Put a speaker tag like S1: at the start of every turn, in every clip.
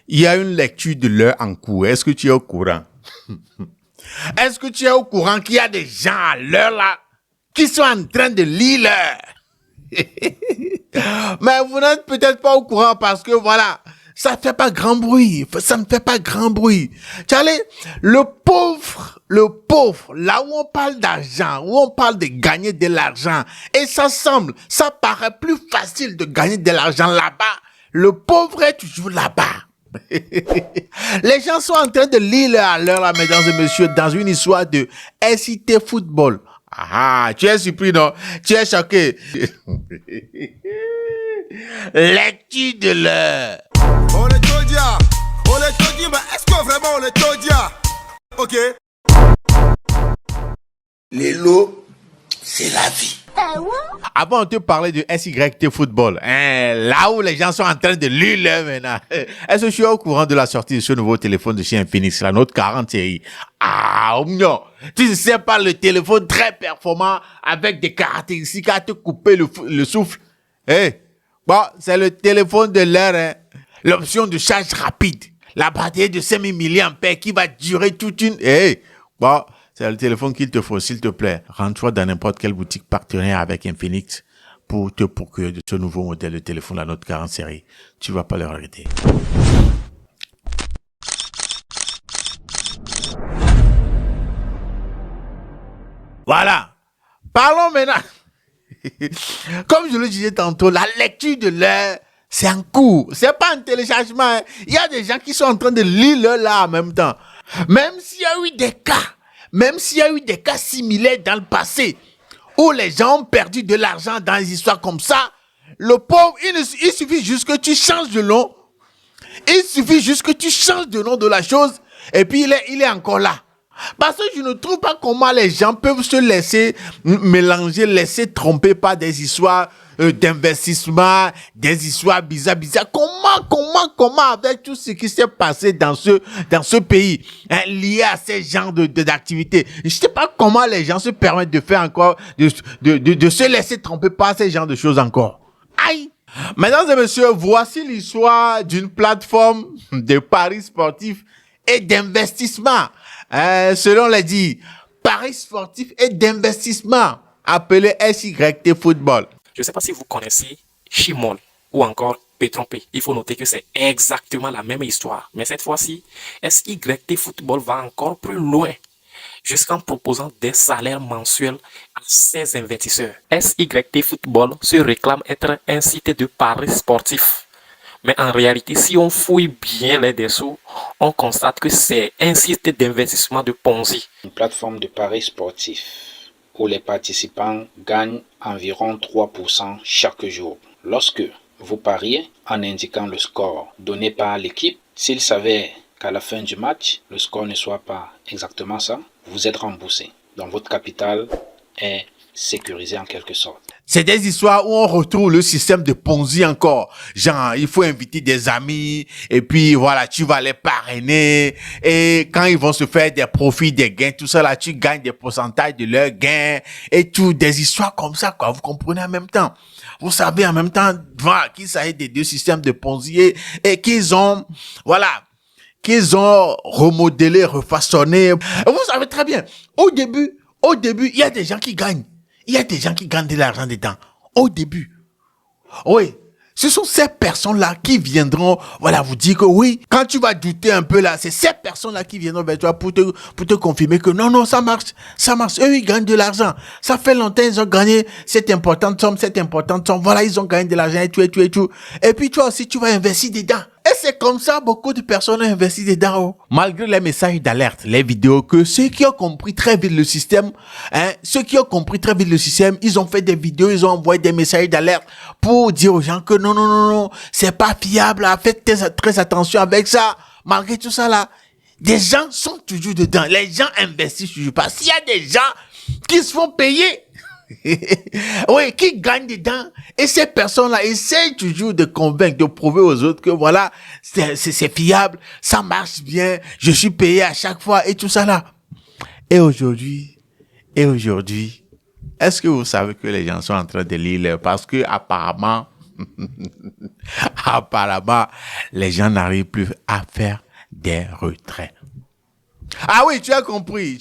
S1: Il y a une lecture de l'heure en cours. Est-ce que tu es au courant? Est-ce que tu es au courant qu'il y a des gens à l'heure là qui sont en train de lire l'heure? Mais vous n'êtes peut-être pas au courant parce que voilà, ça ne fait pas grand bruit. Ça ne fait pas grand bruit. Tu sais, le pauvre, là où on parle d'argent, où on parle de gagner de l'argent, et ça paraît plus facile de gagner de l'argent là-bas. Le pauvre est toujours là-bas. Les gens sont en train de lire à l'heure, là, mesdames et messieurs, dans une histoire de SIT football. Ah, tu es surpris, non? Tu es choqué. Lecture de l'heure.
S2: On est Todia, mais est-ce que vraiment on est Todia? Ok.
S3: Les lots, c'est la vie.
S1: Avant, on te parlait de SYT football. Là où les gens sont en train de lire l'heure maintenant. Est-ce que je suis au courant de la sortie de ce nouveau téléphone de chez Infinix, la Note 40 série? Ah, non. Tu ne sais pas, le téléphone très performant avec des caractéristiques à te couper le souffle. Bon, c'est le téléphone de l'heure, hein. L'option de charge rapide. La batterie de 5000 mAh qui va durer toute une... Bon, c'est le téléphone qu'il te faut, s'il te plaît. Rends-toi dans n'importe quelle boutique partenaire avec Infinix pour te procurer de ce nouveau modèle de téléphone, la Note 40 série. Tu vas pas le regretter. Voilà. Parlons maintenant. Comme je le disais tantôt, la lecture de l'heure, c'est en cours. C'est pas un téléchargement. Hein. Il y a des gens qui sont en train de lire l'heure là en même temps. Même s'il y a eu des cas similaires dans le passé, où les gens ont perdu de l'argent dans des histoires comme ça, le pauvre, il suffit juste que tu changes de nom. Il suffit juste que tu changes de nom de la chose, et puis il est encore là. Parce que je ne trouve pas comment les gens peuvent se laisser mélanger, laisser tromper par des histoires d'investissement, des histoires bizarres. Comment, avec tout ce qui s'est passé dans ce pays, hein, lié à ces genres d'activités. Je ne sais pas comment les gens se permettent de faire encore, de se laisser tromper par ces genres de choses encore. Aïe! Mesdames et messieurs, voici l'histoire d'une plateforme de paris sportifs et d'investissement. Selon les dits, paris sportifs et d'investissement, appelé SYT Football.
S4: Je ne sais pas si vous connaissez Shimon ou encore P-Trompé. Il faut noter que c'est exactement la même histoire. Mais cette fois-ci, SYT Football va encore plus loin, jusqu'en proposant des salaires mensuels à ses investisseurs. SYT Football se réclame être un site de paris sportifs. Mais en réalité, si on fouille bien les dessous, on constate que c'est un site d'investissement de Ponzi.
S5: Une plateforme de paris sportifs où les participants gagnent environ 3% chaque jour. Lorsque vous pariez en indiquant le score donné par l'équipe, s'il s'avère qu'à la fin du match, le score ne soit pas exactement ça, vous êtes remboursé. Donc votre capital est sécurisé en quelque sorte.
S1: C'est des histoires où on retrouve le système de Ponzi encore. Genre, il faut inviter des amis et puis voilà, tu vas les parrainer et quand ils vont se faire des profits, des gains, tout ça là, tu gagnes des pourcentages de leurs gains et tout, des histoires comme ça, quoi. Vous comprenez en même temps. Vous savez en même temps, voilà, qu'il s'agit des deux systèmes de Ponzi et qu'ils ont, voilà, qu'ils ont remodelé, refaçonné. Vous savez très bien, au début, il y a des gens qui gagnent. Il y a des gens qui gagnent de l'argent dedans. Au début. Oui. Ce sont ces personnes-là qui viendront, voilà, vous dire que oui, quand tu vas douter un peu là, c'est ces personnes-là qui viendront vers toi pour te confirmer que non, ça marche. Eux, ils gagnent de l'argent. Ça fait longtemps, ils ont gagné cette importante somme. Voilà, ils ont gagné de l'argent et tout. Et puis toi aussi, tu vas investir dedans. Et c'est comme ça, beaucoup de personnes ont investi dedans. Oh. Malgré les messages d'alerte, les vidéos, que ceux qui ont compris très vite le système, ils ont fait des vidéos, ils ont envoyé des messages d'alerte pour dire aux gens que non, c'est pas fiable, faites très attention avec ça. Malgré tout ça là, des gens sont toujours dedans. Les gens investissent toujours pas. S'il y a des gens qui se font payer, oui, qui gagnent dedans, et ces personnes-là essayent toujours de convaincre, de prouver aux autres que voilà, c'est fiable, ça marche bien, je suis payé à chaque fois et tout ça là. Et aujourd'hui, est-ce que vous savez que les gens sont en train de lire parce que apparemment, Apparemment, les gens n'arrivent plus à faire des retraits. Ah oui, tu as compris.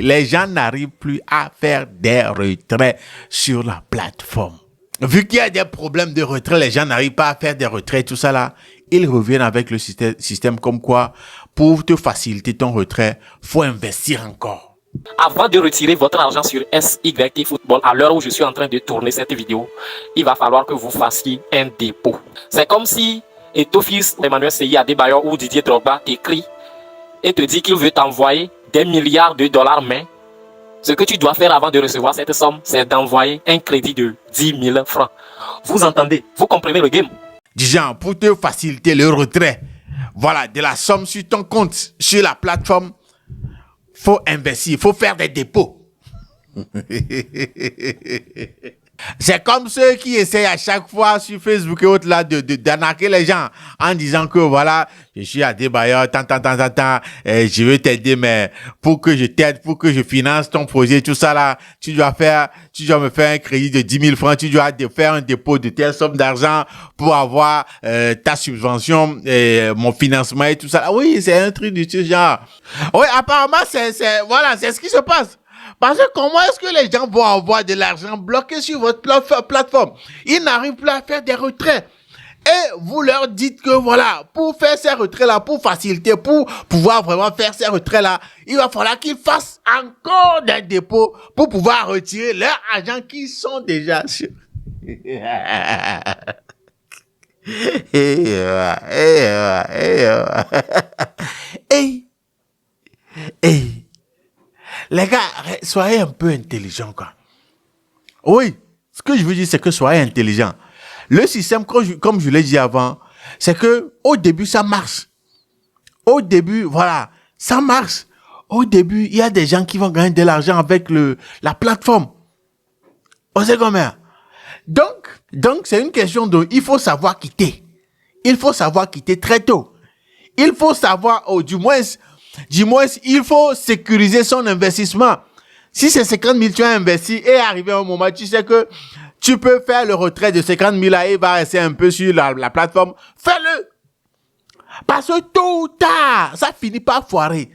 S1: Les gens n'arrivent plus à faire des retraits sur la plateforme. Vu qu'il y a des problèmes de retrait, les gens n'arrivent pas à faire des retraits, tout ça là, ils reviennent avec le système comme quoi, pour te faciliter ton retrait, faut investir encore.
S4: Avant de retirer votre argent sur SYT Football, à l'heure où je suis en train de tourner cette vidéo, il va falloir que vous fassiez un dépôt. C'est comme si Etofils, Emmanuel Seyi Adebayor ou Didier Drogba t'écrit et te dit qu'il veut t'envoyer des milliards de dollars, mais ce que tu dois faire avant de recevoir cette somme, c'est d'envoyer un crédit de 10 000 francs. Vous entendez? Vous comprenez le game?
S1: Disons, pour te faciliter le retrait, voilà, de la somme sur ton compte, sur la plateforme, faut investir, faut faire des dépôts. C'est comme ceux qui essayent à chaque fois sur Facebook et autres là d'arnaquer les gens en disant que voilà, je suis à Adebayor, je veux t'aider, mais pour que je t'aide, pour que je finance ton projet, tout ça là, tu dois me faire un crédit de 10 000 francs, tu dois faire un dépôt de telle somme d'argent pour avoir ta subvention, mon financement et tout ça. Oui, c'est un truc du genre. Oui, apparemment, c'est ce qui se passe. Parce que comment est-ce que les gens vont avoir de l'argent bloqué sur votre plateforme? Ils n'arrivent plus à faire des retraits. Et vous leur dites que voilà, pour faire ces retraits-là, pour faciliter, pour pouvoir vraiment faire ces retraits-là, il va falloir qu'ils fassent encore des dépôts pour pouvoir retirer leur argent qui sont déjà sur... Les gars, soyez un peu intelligents, quoi. Oui, ce que je veux dire, c'est que soyez intelligents. Le système, comme je l'ai dit avant, c'est que au début, ça marche. Au début, voilà, ça marche. Au début, il y a des gens qui vont gagner de l'argent avec la plateforme. On sait combien. Donc, c'est une question de, il faut savoir quitter. Il faut savoir quitter très tôt. Il faut savoir, du moins, il faut sécuriser son investissement. Si c'est 50 000, tu as investi et arrivé à un moment, tu sais que tu peux faire le retrait de 50 000 là et il va rester un peu sur la plateforme. Fais-le. Parce que tôt ou tard, ça finit par foirer.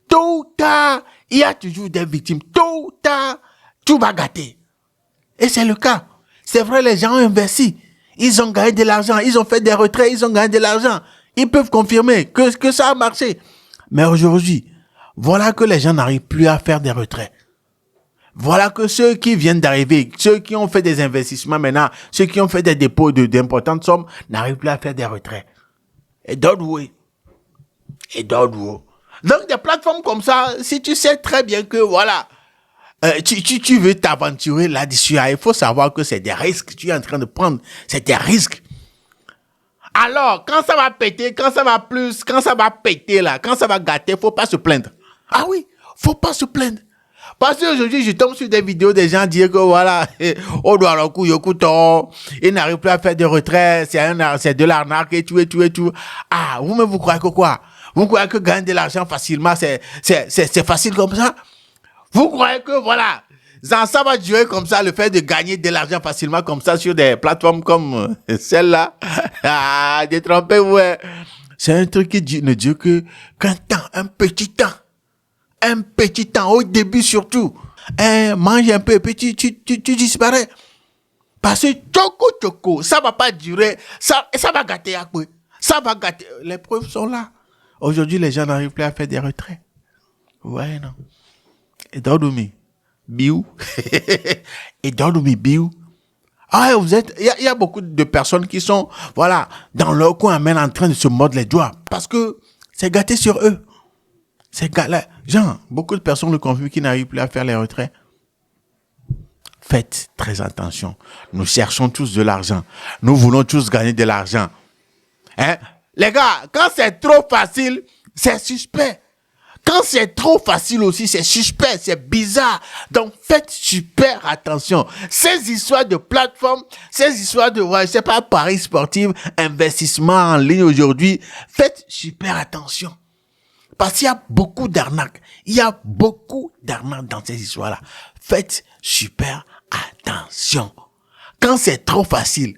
S1: Tôt ou tard, il y a toujours des victimes. Tôt ou tard, tout va gâter. Et c'est le cas. C'est vrai, les gens ont investi. Ils ont gagné de l'argent. Ils ont fait des retraits. Ils ont gagné de l'argent. Ils peuvent confirmer que ça a marché. Mais aujourd'hui, voilà que les gens n'arrivent plus à faire des retraits. Voilà que ceux qui viennent d'arriver, ceux qui ont fait des investissements maintenant, ceux qui ont fait des dépôts d'importantes sommes, n'arrivent plus à faire des retraits. Et d'autres, oui. Donc, des plateformes comme ça, si tu sais très bien que, voilà, tu veux t'aventurer là-dessus, il faut savoir que c'est des risques que tu es en train de prendre. C'est des risques. Alors, quand ça va péter, quand ça va péter là, quand ça va gâter, faut pas se plaindre. Ah oui, faut pas se plaindre. Parce qu'aujourd'hui, je tombe sur des vidéos des gens dire que voilà, on doit le coup, ils n'arrivent plus à faire de retrait, c'est de l'arnaque et tout. Ah, vous croyez que quoi? Vous croyez que gagner de l'argent facilement, c'est facile comme ça? Vous croyez que voilà, ça va durer comme ça, le fait de gagner de l'argent facilement comme ça sur des plateformes comme celle-là? Ah, détrompez-vous, ouais. C'est un truc qui ne dure qu'un temps, un petit temps. Un petit temps, au début surtout. Mange un peu et puis tu disparais. Parce que choco, ça va pas durer. Ça va gâter après. Ça va gâter. Les preuves sont là. Aujourd'hui, les gens n'arrivent plus à faire des retraits. Ouais, non. Et Dordoumi, biou. Et Dordoumi, biou. Ah, il y a beaucoup de personnes qui sont, voilà, dans leur coin, même en train de se mordre les doigts. Parce que c'est gâté sur eux. C'est galère. Genre, beaucoup de personnes le confient qui n'arrivent plus à faire les retraits. Faites très attention. Nous cherchons tous de l'argent. Nous voulons tous gagner de l'argent. Hein? Les gars, quand c'est trop facile, c'est suspect. Quand c'est trop facile aussi, c'est suspect, c'est bizarre. Donc, faites super attention. Ces histoires de plateforme, ces histoires de, je sais pas, paris sportif, investissement en ligne aujourd'hui, faites super attention. Parce qu'il y a beaucoup d'arnaques. Il y a beaucoup d'arnaques dans ces histoires-là. Faites super attention. Quand c'est trop facile,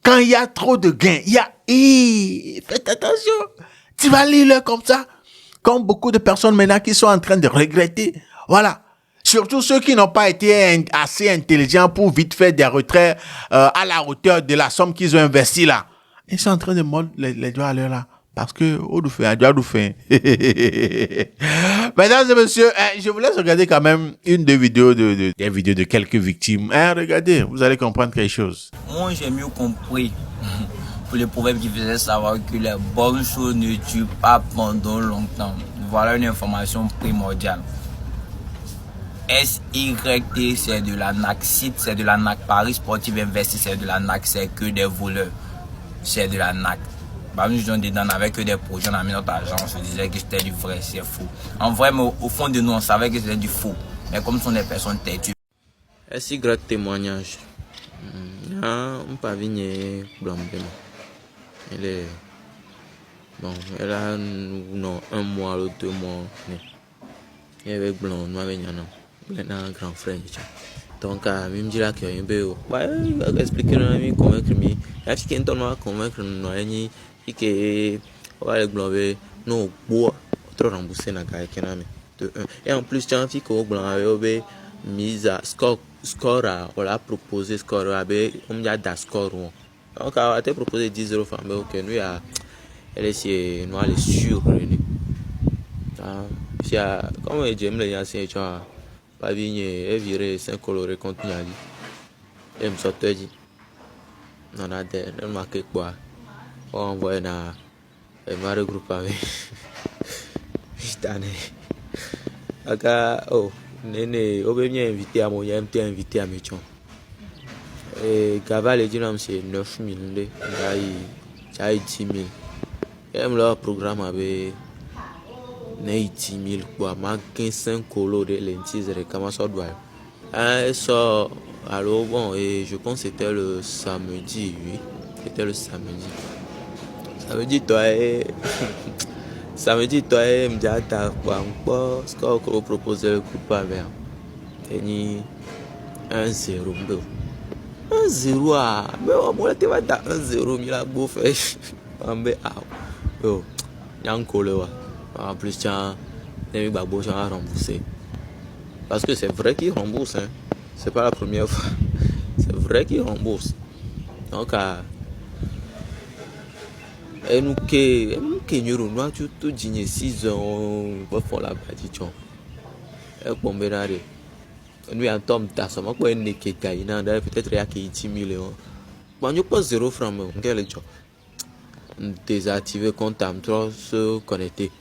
S1: quand il y a trop de gains, faites attention. Tu vas lire comme ça. Comme beaucoup de personnes maintenant qui sont en train de regretter. Voilà. Surtout ceux qui n'ont pas été assez intelligents pour vite faire des retraits à la hauteur de la somme qu'ils ont investie là. Ils sont en train de mordre les doigts à l'heure là. Parce que, mesdames et messieurs, je vous laisse regarder quand même des vidéos de quelques victimes. Regardez, vous allez comprendre quelque chose.
S6: Moi, j'ai mieux compris pour le proverbe qui faisait savoir que les bonnes choses ne tuent pas pendant longtemps. Voilà une information primordiale. SYT, c'est de la NAC site, c'est de la NAC Paris Sportive Investi, c'est de la NAC, c'est que des voleurs. C'est de la NAC. Bah, nous sommes dedans avec que des projets, on a mis notre argent, on se disait que c'était du vrai, c'est faux. En vrai, mais au fond de nous, on savait que c'était du faux. Mais comme ce sont des personnes têtues.
S7: SY témoignage. On pas venir blâmer. Elle est. Bon, elle a non, 1 mois ou 2 mois. Elle est avec blanc, nous avons un grand frère. Donc, même si là, il y a un peu. Il va expliquer, il va convaincre. Il y a quelqu'un qui va convaincre. Et que les blancs non bois trop remboursé na gars qui n'a et en plus tu as vu que blanc avait mise à score on l'a proposé score avait on y a da score donc on a été proposé 10 € mais ok nous a elle est nous aller sûr si comme j'aime les anciens tu vois pas vigner et virer 5 colorés contenu ali et me sortait dit non a des marqué quoi on voit na mari groupe avec j'tane aka nene obemia invité à mon yamte invité à Méchon et Gaval dit non c'est 9 000 ndé j'ai 10 000 et le programme avait 10 000 quoi ma 15 colos de lentilles et comment ça doit ça alors bon et je pense que c'était le samedi oui c'était le samedi. Samedi, toi, m'diata quoi, ce qu'on proposait le groupe avec. Et ni 1-0, 1-0 ah, mais au moins tu vas dar 1-0, mais la bouffe est ambé ah, yo, yankolewa. En plus, tiens, les babos sont remboursés. Parce que c'est vrai qu'ils remboursent, hein. C'est pas la première fois. C'est vrai qu'ils remboursent. Donc, et nous nous tu tout digné 6 ans pour faire la bâtiment et pour me rare nous en tombe ta somme quoi une qui gagne peut-être il y a qui 10 millions bon nous pas 0 francs mais quel job désactiver compte am trop se connecter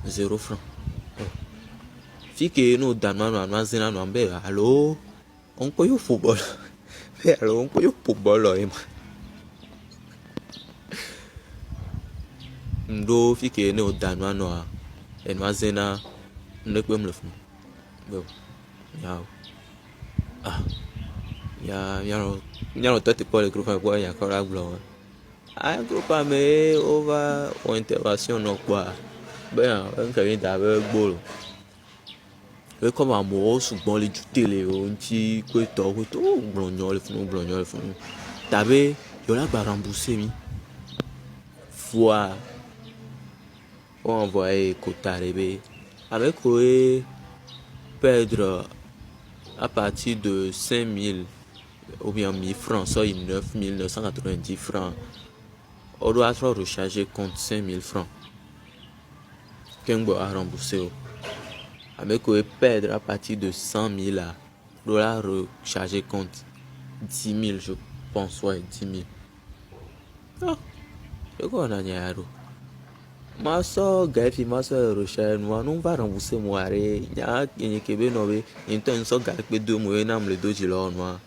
S7: 0 francs fille nous dans nous zina nous ambe allô on peut y football mais allô on peut y football là ndo fike ne odanwa no a enwa zena ndekwe mlefu bo ya tete pour le groupe pour ya kora glo a groupe mais over intervention no quoi ben on ka vient d'avoir bolo et comme amour souvent les télé on ti ko to blonyo le funu tabe yo la ba rembourser mi fois on envoyé Kotarebe avec quoi perdre à partir de 5 000 ou bien 1000 francs, soit 9 990 francs. On doit être rechargé compte 5 000 francs. Qu'un a remboursé. Avec quoi perdre à partir de 100 000 là, on doit recharger compte 10 000, je pense, ouais, 10 000. Ah, c'est quoi on a dit à ma soeur gafi ma soeur recherche moi non va rembourser moi il y a qui veut nover une tonne so garpe 2 mois na me doji là moi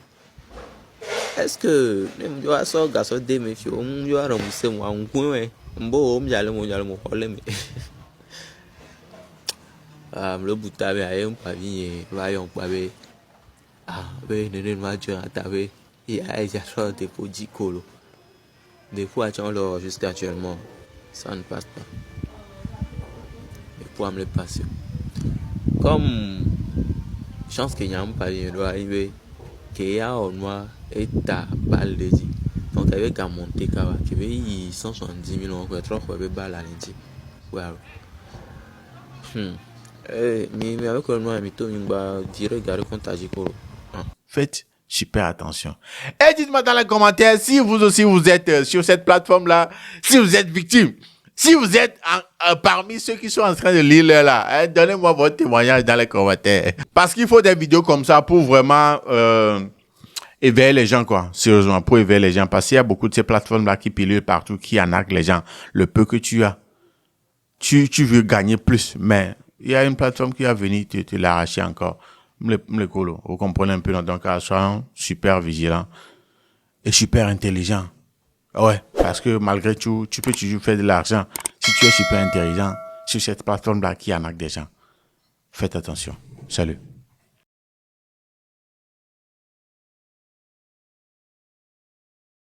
S7: est-ce que même yo so gaso de me fi on yo rembourser moi on coin mbo on yale mo hole me le butabe a un pavillon va yon pabe be nene ma jo atabe il a déjà fait des petits colos des fois tu jusqu'à actuellement ça ne passe pas. Et pour me le passer. Comme chance qu'il y a un pavillon doit arriver, qu'il y a au noir et ta balle de dit. Donc avec un monté qui veut 170 000 euros, 3 fois balle à l'indi. Wow. Mais avec le noir, je dirais garder compte à Jiko.
S1: Faites super attention. Et dites-moi dans les commentaires si vous aussi vous êtes sur cette plateforme-là, si vous êtes victime, si vous êtes parmi ceux qui sont en train de lire là, donnez-moi votre témoignage dans les commentaires. Parce qu'il faut des vidéos comme ça pour vraiment éveiller les gens, quoi. Sérieusement, pour éveiller les gens. Parce qu'il y a beaucoup de ces plateformes-là qui pilulent partout, qui arnaquent les gens. Le peu que tu as, tu veux gagner plus. Mais il y a une plateforme qui va venir te l'arracher encore. Vous comprenez un peu, donc soyons super vigilants et super intelligents. Ouais, parce que malgré tout, tu peux toujours faire de l'argent si tu es super intelligent sur cette plateforme-là qui arnaque des gens. Faites attention. Salut.